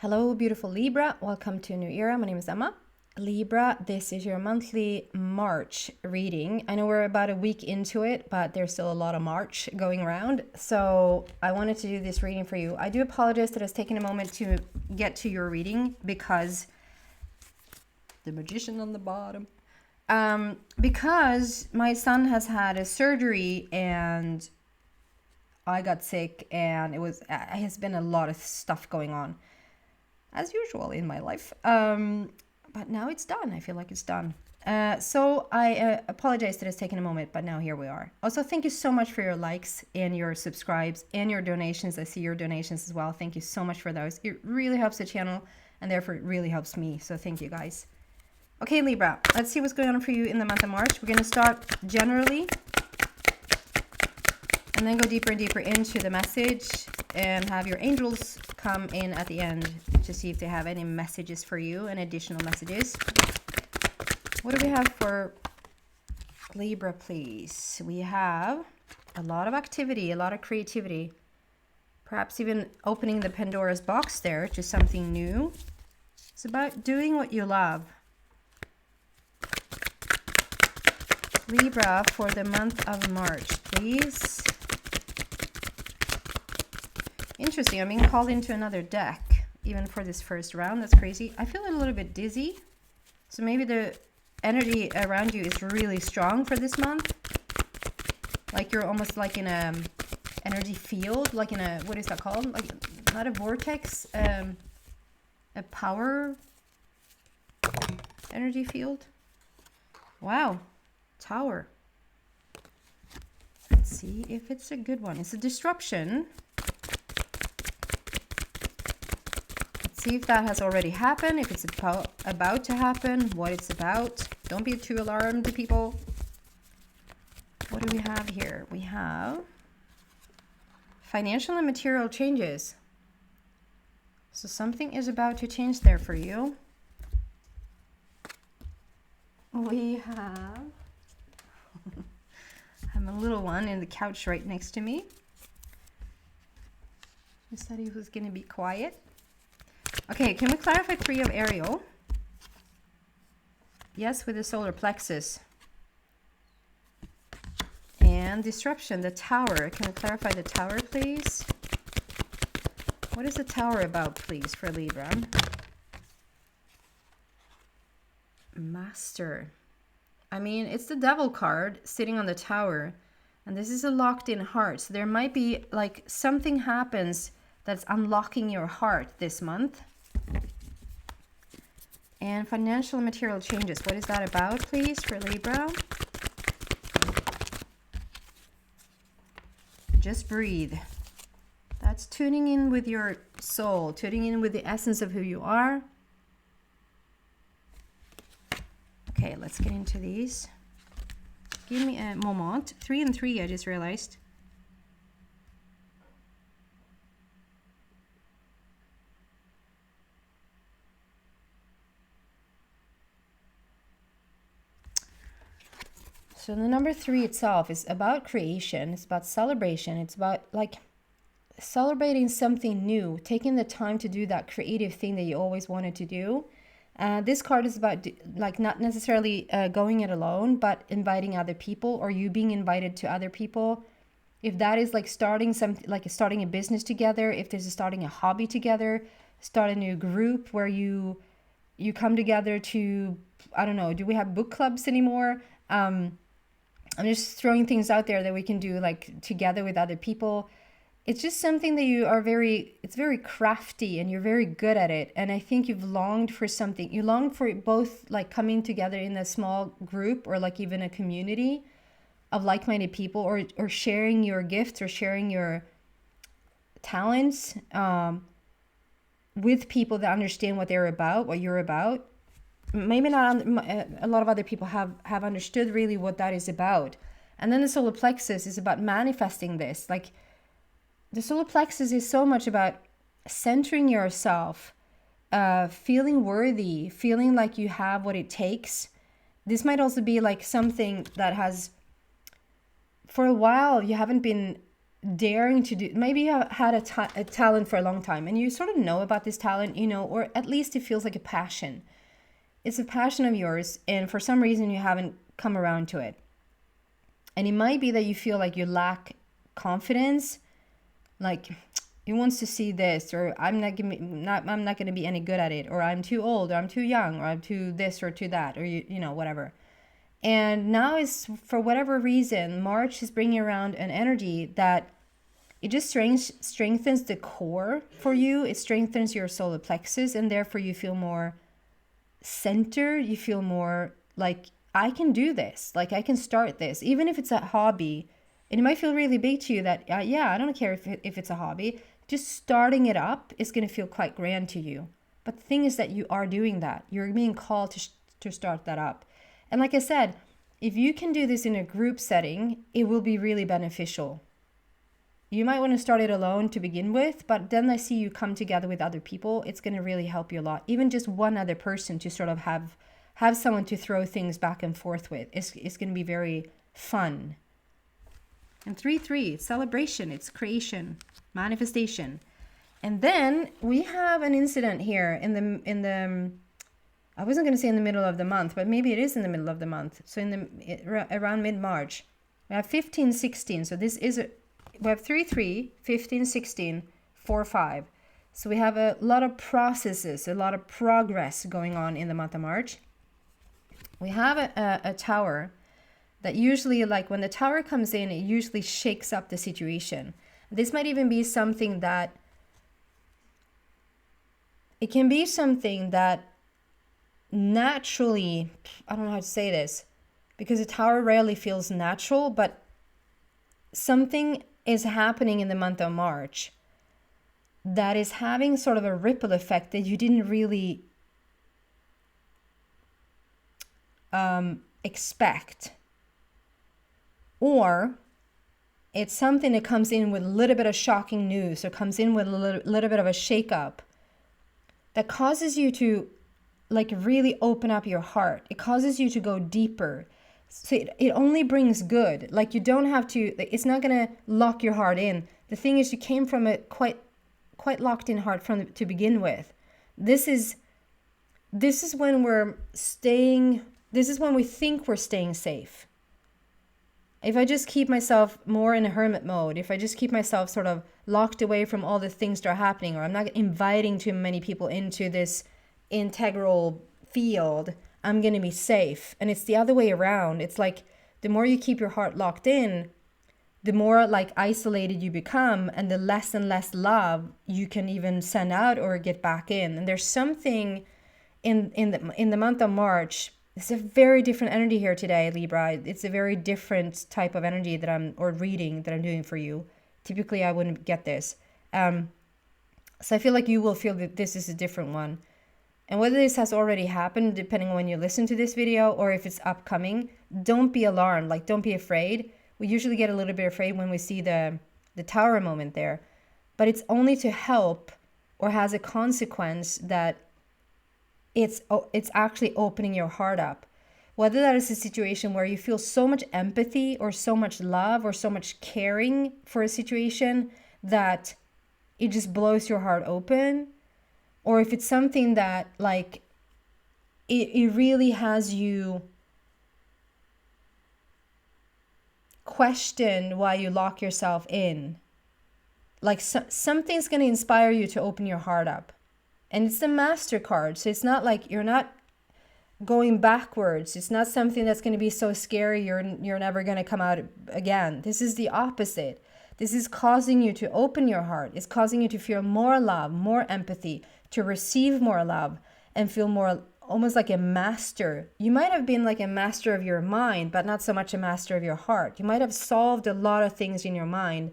Hello, beautiful Libra. Welcome to a new era. My name is Emma. Libra, this is your monthly March reading. I know we're about a week into it, but there's still a lot of March going around. So I wanted to do this reading for you. I do apologize that it's taken a moment to get to your reading because the magician on the bottom. Because my son has had a surgery and I got sick, and it has been a lot of stuff going on, as usual in my life. But now it's done. I feel like it's done. So I apologize that it's taken a moment, but now here we are. Also, thank you so much for your likes and your subscribes and your donations. I see your donations as well. Thank you so much for those. It really helps the channel, and therefore it really helps me. So thank you guys. Okay, Libra, let's see what's going on for you in the month of March. We're going to start generally and then go deeper and deeper into the message and have your angels come in at the end to see if they have any messages for you and additional messages. What do we have for Libra, please? We have a lot of activity, a lot of creativity, perhaps even opening the Pandora's box there to something new. It's about doing what you love. Libra, for the month of March, please. Interesting. I'm being called into another deck, even for this first round. That's crazy. I feel a little bit dizzy. So maybe the energy around you is really strong for this month. Like you're almost like in a energy field, like in a, what is that called? Like not a vortex, a power energy field. Wow. Tower. Let's see if it's a good one. It's a disruption. Let's see if that has already happened, if it's about to happen, what it's about. Don't be too alarmed, people. What do we have here? We have financial and material changes. So something is about to change there for you. We have a little one in the couch right next to me. He said he was going to be quiet. Okay, can we clarify 3 of Ariel? Yes, with the solar plexus. And disruption, the tower. Can we clarify the tower, please? What is the tower about, please, for Libra? Master. I mean, it's the devil card sitting on the tower, and this is a locked-in heart. So there might be like something happens that's unlocking your heart this month. And financial and material changes. What is that about, please, for Libra? Just breathe. That's tuning in with your soul, tuning in with the essence of who you are. Okay, let's get into these. Give me a moment. 3 and 3, I just realized. So the number 3 itself is about creation. It's about celebration. It's about like celebrating something new, taking the time to do that creative thing that you always wanted to do. This card is about like not necessarily going it alone, but inviting other people, or you being invited to other people. If that is like starting something, like starting a business together, if there's starting a hobby together, start a new group where you come together to, I don't know, do we have book clubs anymore? I'm just throwing things out there that we can do like together with other people. It's just something that you are it's very crafty and you're very good at it. And I think you've longed for something. You longed for both like coming together in a small group or like even a community of like-minded people, or sharing your gifts or sharing your talents with people that understand what they're about, what you're about. Maybe not a lot of other people have understood really what that is about. And then the solar plexus is about manifesting this. Like the solar plexus is so much about centering yourself, feeling worthy, feeling like you have what it takes. This might also be like something that has, for a while, you haven't been daring to do, maybe you have had a talent for a long time and you sort of know about this talent, you know, or at least it feels like a passion. It's a passion of yours, and for some reason you haven't come around to it. And it might be that you feel like you lack confidence, like he wants to see this, or I'm not going to be any good at it, or I'm too old, or I'm too young, or I'm too this or too that, or you know, whatever. And now is, for whatever reason, March is bringing around an energy that it just strengthens the core for you. It strengthens your solar plexus, and therefore you feel more centered. You feel more like, I can do this. Like, I can start this, even if it's a hobby. And it might feel really big to you that, yeah, I don't care if it's a hobby. Just starting it up is going to feel quite grand to you. But the thing is that you are doing that. You're being called to start that up. And like I said, if you can do this in a group setting, it will be really beneficial. You might want to start it alone to begin with, but then I see you come together with other people. It's going to really help you a lot. Even just one other person to sort of have someone to throw things back and forth with. It's going to be very fun. And 3-3, it's celebration, it's creation, manifestation. And then we have an incident here in the I wasn't going to say in the middle of the month, but maybe it is in the middle of the month. So around mid-March, we have 15, 16. So this is we have 3-3, 15, 16, 4-5. So we have a lot of processes, a lot of progress going on in the month of March. We have a tower that usually, like when the tower comes in, it usually shakes up the situation. This might even be something that, it can be something that naturally, I don't know how to say this, because a tower rarely feels natural, but something is happening in the month of March that is having sort of a ripple effect that you didn't really expect. Or it's something that comes in with a little bit of shocking news, or comes in with a little bit of a shakeup that causes you to like really open up your heart. It causes you to go deeper. So it only brings good. Like, you don't have to, it's not going to lock your heart in. The thing is, you came from a quite locked in heart to begin with. This is when we're staying, this is when we think we're staying safe. If I just keep myself more in a hermit mode, if I just keep myself sort of locked away from all the things that are happening, or I'm not inviting too many people into this integral field, I'm going to be safe. And it's the other way around. It's like, the more you keep your heart locked in, the more like isolated you become, and the less and less love you can even send out or get back in. And there's something in the month of March. It's a very different energy here today, Libra. It's a very different type of energy reading that I'm doing for you. Typically, I wouldn't get this. So I feel like you will feel that this is a different one. And whether this has already happened, depending on when you listen to this video, or if it's upcoming, don't be alarmed. Like, don't be afraid. We usually get a little bit afraid when we see the tower moment there. But it's only to help, or has a consequence that it's actually opening your heart up. Whether that is a situation where you feel so much empathy, or so much love, or so much caring for a situation that it just blows your heart open, or if it's something that like it really has you question why you lock yourself in. Like something's going to inspire you to open your heart up. And it's the Master card. So it's not like you're not going backwards. It's not something that's going to be so scary you're never going to come out again. This is the opposite. This is causing you to open your heart. It's causing you to feel more love, more empathy, to receive more love, and feel more almost like a master. You might have been like a master of your mind, but not so much a master of your heart. You might have solved a lot of things in your mind,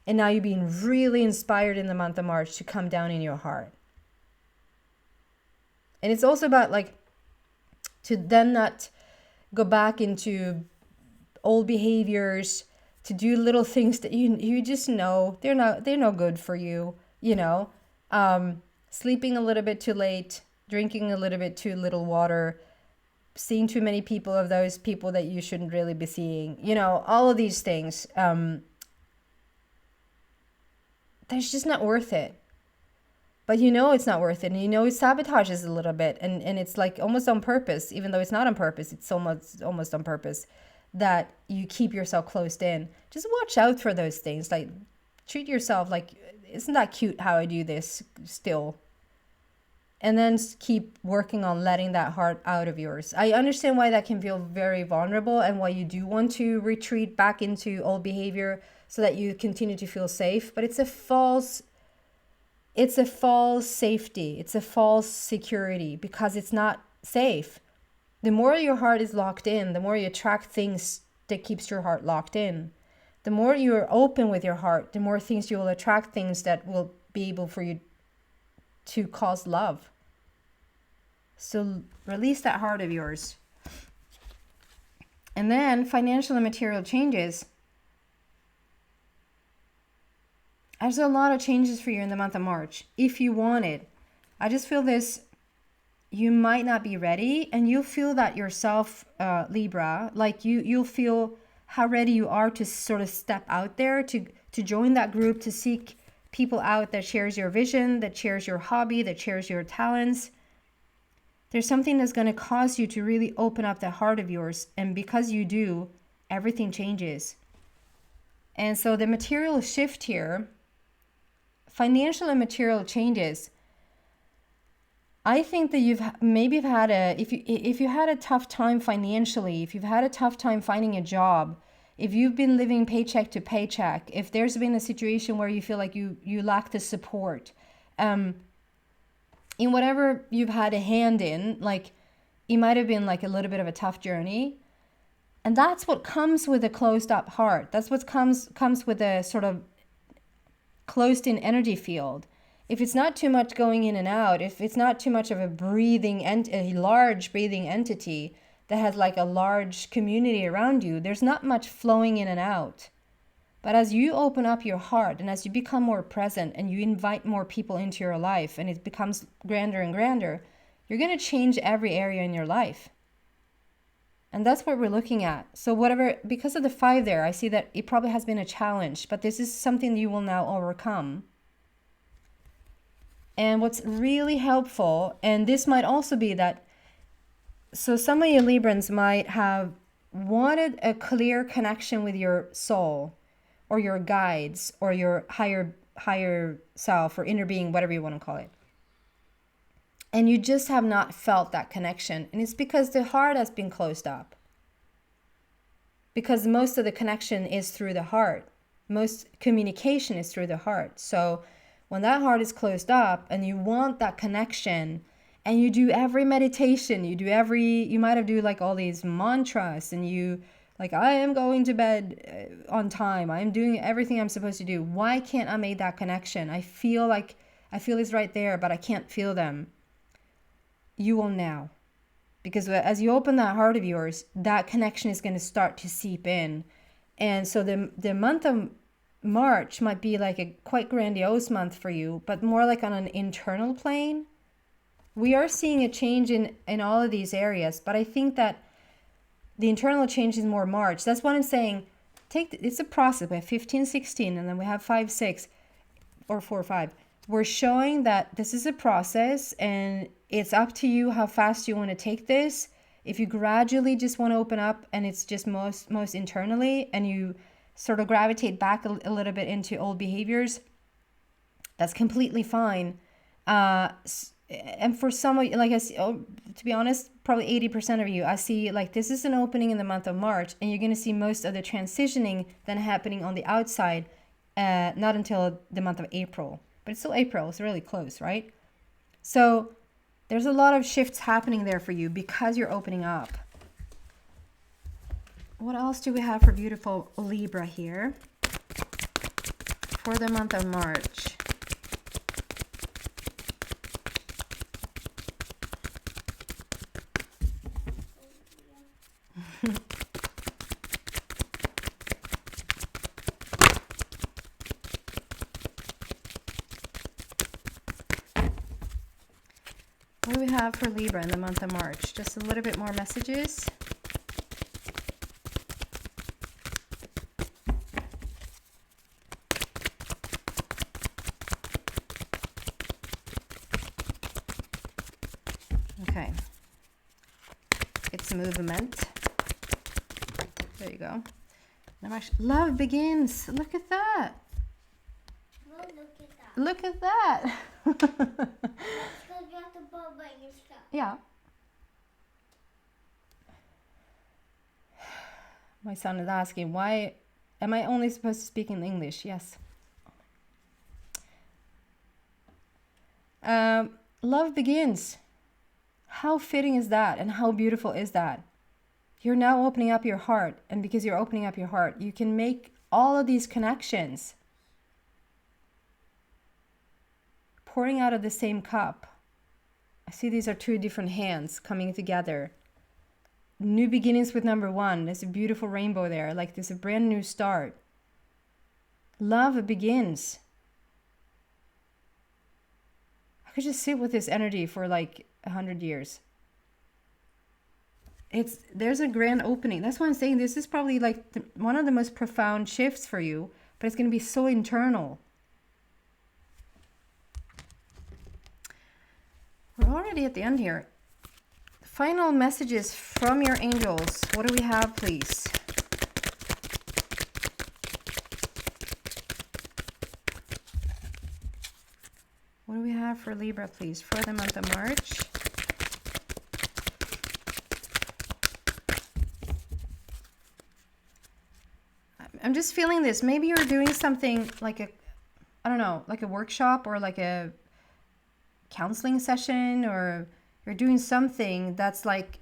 and now you're being really inspired in the month of March to come down in your heart. And it's also about like to then not go back into old behaviors, to do little things that you just know they're no good for you, you know. Sleeping a little bit too late, drinking a little bit too little water, seeing too many people of those people that you shouldn't really be seeing, you know, all of these things. that's just not worth it. But you know it's not worth it, and you know it sabotages a little bit, and it's like almost on purpose, even though it's not on purpose, it's almost on purpose, that you keep yourself closed in. Just watch out for those things. Like, treat yourself like, isn't that cute how I do this still? And then keep working on letting that heart out of yours. I understand why that can feel very vulnerable, and why you do want to retreat back into old behavior so that you continue to feel safe, but it's a false safety. It's a false security, because it's not safe. The more your heart is locked in, the more you attract things that keeps your heart locked in. The more you're open with your heart, the more things you will attract, things that will be able for you to cause love. So release that heart of yours. And then financial and material changes. There's a lot of changes for you in the month of March, if you want it. I just feel this, you might not be ready, and you'll feel that yourself, Libra, like you'll feel how ready you are to sort of step out there, to join that group, to seek people out that shares your vision, that shares your hobby, that shares your talents. There's something that's going to cause you to really open up the heart of yours, and because you do, everything changes. And so the material shift here, financial and material changes. I think that you've had if you had a tough time financially, if you've had a tough time finding a job, if you've been living paycheck to paycheck, if there's been a situation where you feel like you lack the support, in whatever you've had a hand in, like it might have been like a little bit of a tough journey. And that's what comes with a closed up heart. That's what comes with a sort of closed in energy field. If it's not too much going in and out, if it's not too much of a large breathing entity that has like a large community around you, there's not much flowing in and out. But as you open up your heart, and as you become more present, and you invite more people into your life, and it becomes grander and grander, you're going to change every area in your life. And that's what we're looking at. So because of the 5 there, I see that it probably has been a challenge, but this is something you will now overcome. And what's really helpful, and this might also be that, so some of you Librans might have wanted a clear connection with your soul, or your guides, or your higher self, or inner being, whatever you want to call it. And you just have not felt that connection. And it's because the heart has been closed up. Because most of the connection is through the heart. Most communication is through the heart. So when that heart is closed up and you want that connection, and you do every meditation, you might have do like all these mantras, and you like, I am going to bed on time. I am doing everything I'm supposed to do. Why can't I make that connection? I feel it's right there, but I can't feel them. You will now. Because as you open that heart of yours, that connection is going to start to seep in. And so the month of March might be like a quite grandiose month for you, but more like on an internal plane. We are seeing a change in all of these areas, but I think that the internal change is more March. That's what I'm saying. It's a process. We have 15, 16, and then we have 5, 6, or 4, 5. We're showing that this is a process, and it's up to you how fast you want to take this. If you gradually just want to open up, and it's just most internally, and you sort of gravitate back a little bit into old behaviors, that's completely fine. And for some of you, like to be honest, probably 80% of you, I see like this is an opening in the month of March, and you're going to see most of the transitioning then happening on the outside, not until the month of April. But it's still April, it's really close, right? So there's a lot of shifts happening there for you because you're opening up. What else do we have for beautiful Libra here for the month of March? What do we have for Libra in the month of March? Just a little bit more messages. Okay. It's movement. There you go. I'm actually, love begins. Look at that. Oh, look at that. Look at that. Because you have to put by your stuff. Yeah. My son is asking, why am I only supposed to speak in English? Yes. Love begins. How fitting is that, and how beautiful is that? You're now opening up your heart, and because you're opening up your heart, you can make all of these connections. Pouring out of the same cup. I see these are two different hands coming together. New beginnings with number one. There's a beautiful rainbow there, like there's a brand new start. Love begins. I could just sit with this energy for like 100 years. There's a grand opening. That's why I'm saying this is probably like one of the most profound shifts for you, but it's going to be so internal. We're already at the end here. Final messages from your angels. What do we have, please? What do we have for Libra, please, for the month of March? I'm just feeling this. Maybe you're doing something like I don't know, like a workshop or like a counseling session, or you're doing something that's like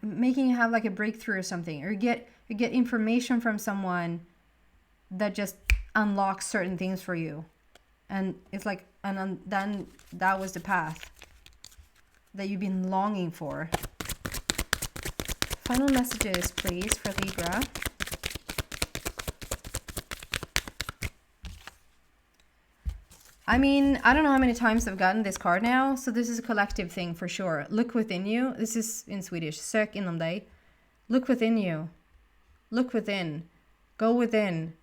making you have like a breakthrough or something, or you get information from someone that just unlocks certain things for you, and it's like, and then that was the path that you've been longing for. Final messages, please, for Libra. I mean, I don't know how many times I've gotten this card now, so this is a collective thing for sure. Look within you. This is in Swedish. Sök inom dig. Look within you. Look within. Go within.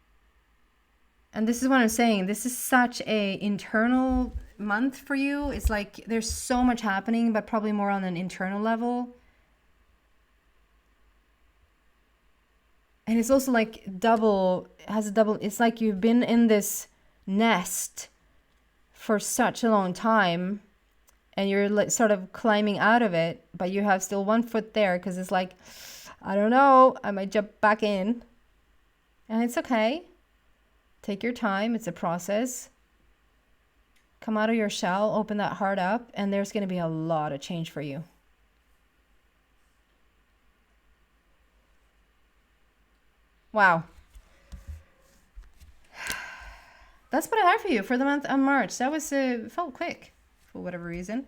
And this is what I'm saying. This is such a internal month for you. It's like there's so much happening, but probably more on an internal level. And it's also like double, has a double, it's like you've been in this nest for such a long time, and you're like sort of climbing out of it, but you have still one foot there, because it's like, I don't know, I might jump back in. And it's okay. Take your time. It's a process. Come out of your shell, open that heart up, and there's going to be a lot of change for you. Wow. That's what I have for you for the month of March. That was felt quick for whatever reason.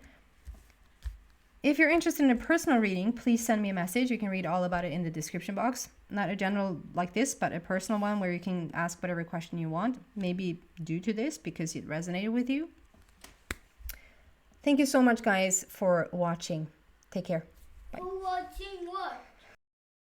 If you're interested in a personal reading, please send me a message. You can read all about it in the description box. Not a general like this, but a personal one where you can ask whatever question you want. Maybe due to this, because it resonated with you. Thank you so much, guys, for watching. Take care. Bye. For watching